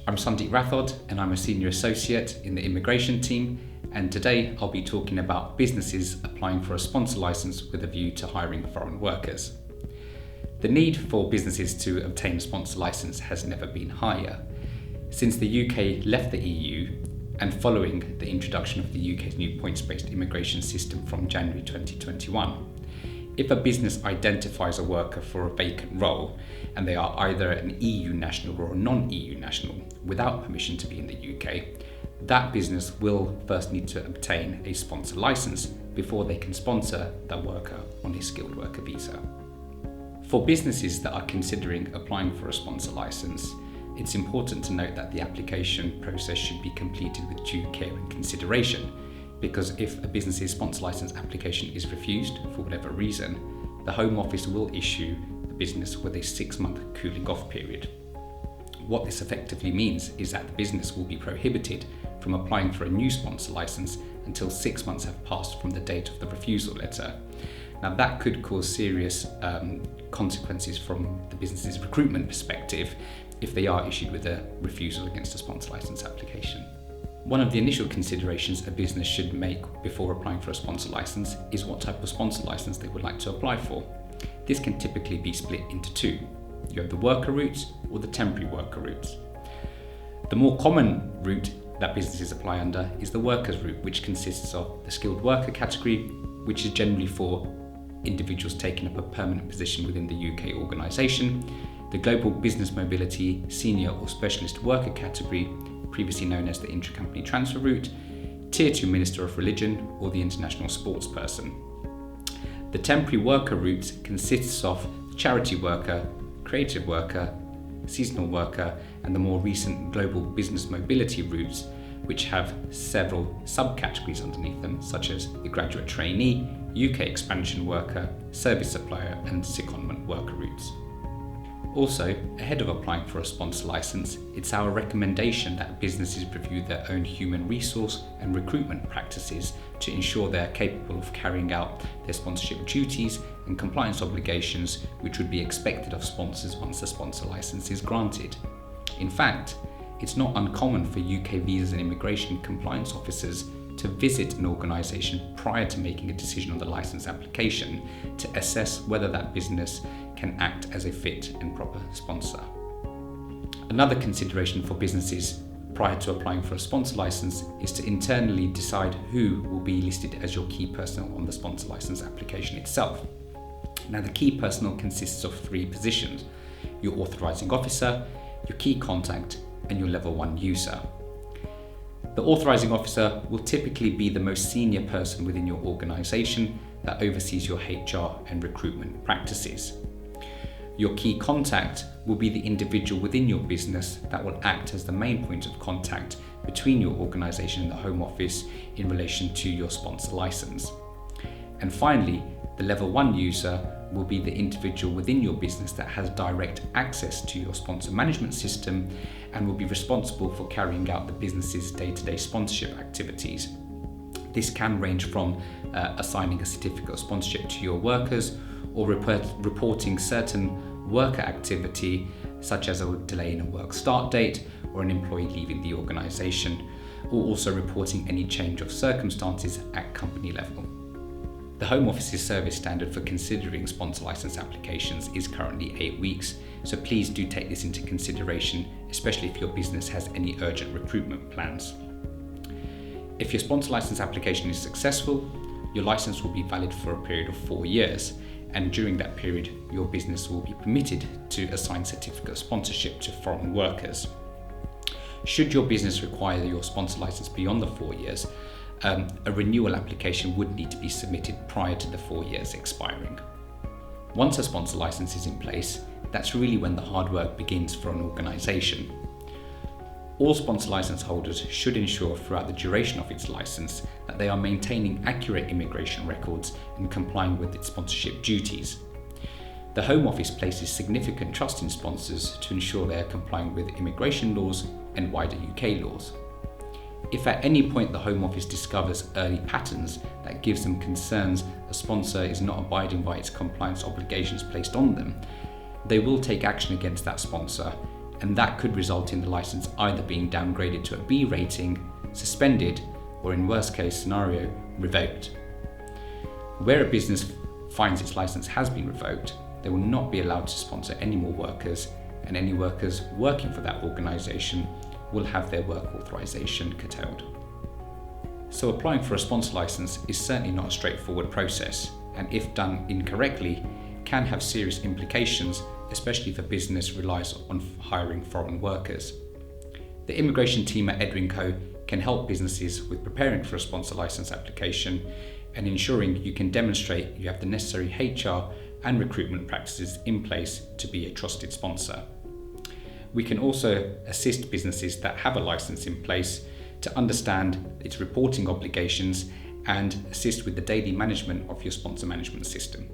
I'm Sundeep Rathod and I'm a Senior Associate in the Immigration team, and today I'll be talking about businesses applying for a sponsor license with a view to hiring foreign workers. The need for businesses to obtain a sponsor license has never been higher. Since the UK left the EU and following the introduction of the UK's new points-based immigration system from January 2021, if a business identifies a worker for a vacant role and they are either an EU national or a non-EU national without permission to be in the UK, that business will first need to obtain a sponsor license before they can sponsor the worker on a skilled worker visa. For businesses that are considering applying for a sponsor license, it's important to note that the application process should be completed with due care and consideration, because if a business's sponsor license application is refused for whatever reason, the Home Office will issue the business with a 6-month cooling off period. What this effectively means is that the business will be prohibited from applying for a new sponsor license until 6 months have passed from the date of the refusal letter. Now that could cause serious consequences from the business's recruitment perspective if they are issued with a refusal against a sponsor license application. One of the initial considerations a business should make before applying for a sponsor license is what type of sponsor license they would like to apply for. This can typically be split into two. You have the worker route or the temporary worker route. The more common route that businesses apply under is the workers route, which consists of the skilled worker category, which is generally for individuals taking up a permanent position within the UK organisation, the global business mobility senior or specialist worker category, previously known as the intra-company transfer route, Tier 2 Minister of Religion, or the international sports person. The temporary worker route consists of charity worker, creative worker, seasonal worker, and the more recent global business mobility routes, which have several subcategories underneath them, such as the graduate trainee, UK expansion worker, service supplier, and secondment worker routes. Also, ahead of applying for a sponsor license, it's our recommendation that businesses review their own human resource and recruitment practices to ensure they are capable of carrying out their sponsorship duties and compliance obligations which would be expected of sponsors once the sponsor license is granted. In fact, it's not uncommon for UK visas and immigration compliance officers to visit an organisation prior to making a decision on the licence application to assess whether that business can act as a fit and proper sponsor. Another consideration for businesses prior to applying for a sponsor licence is to internally decide who will be listed as your key personnel on the sponsor licence application itself. Now, the key personnel consists of 3 positions: your authorising officer, your key contact, and your level 1 user. The authorising officer will typically be the most senior person within your organisation that oversees your HR and recruitment practices. Your key contact will be the individual within your business that will act as the main point of contact between your organisation and the Home Office in relation to your sponsor licence. And finally, the level 1 user will be the individual within your business that has direct access to your sponsor management system and will be responsible for carrying out the business's day-to-day sponsorship activities. This can range from assigning a certificate of sponsorship to your workers or reporting certain worker activity, such as a delay in a work start date or an employee leaving the organisation, or also reporting any change of circumstances at company level. The Home Office's service standard for considering sponsor licence applications is currently 8 weeks, so please do take this into consideration, especially if your business has any urgent recruitment plans. If your sponsor licence application is successful, your licence will be valid for a period of 4 years, and during that period, your business will be permitted to assign certificate of sponsorship to foreign workers. Should your business require your sponsor licence beyond the 4 years, a renewal application would need to be submitted prior to the 4 years expiring. Once a sponsor licence is in place, that's really when the hard work begins for an organisation. All sponsor licence holders should ensure throughout the duration of its licence that they are maintaining accurate immigration records and complying with its sponsorship duties. The Home Office places significant trust in sponsors to ensure they are complying with immigration laws and wider UK laws. If at any point the Home Office discovers early patterns that gives them concerns a sponsor is not abiding by its compliance obligations placed on them, they will take action against that sponsor and that could result in the license either being downgraded to a B rating, suspended, or in worst case scenario, revoked. Where a business finds its license has been revoked, they will not be allowed to sponsor any more workers, and any workers working for that organisation will have their work authorisation curtailed. So applying for a sponsor licence is certainly not a straightforward process, and if done incorrectly, can have serious implications, especially if a business relies on hiring foreign workers. The immigration team at Edwin Co can help businesses with preparing for a sponsor licence application and ensuring you can demonstrate you have the necessary HR and recruitment practices in place to be a trusted sponsor. We can also assist businesses that have a licence in place to understand its reporting obligations and assist with the daily management of your sponsor management system.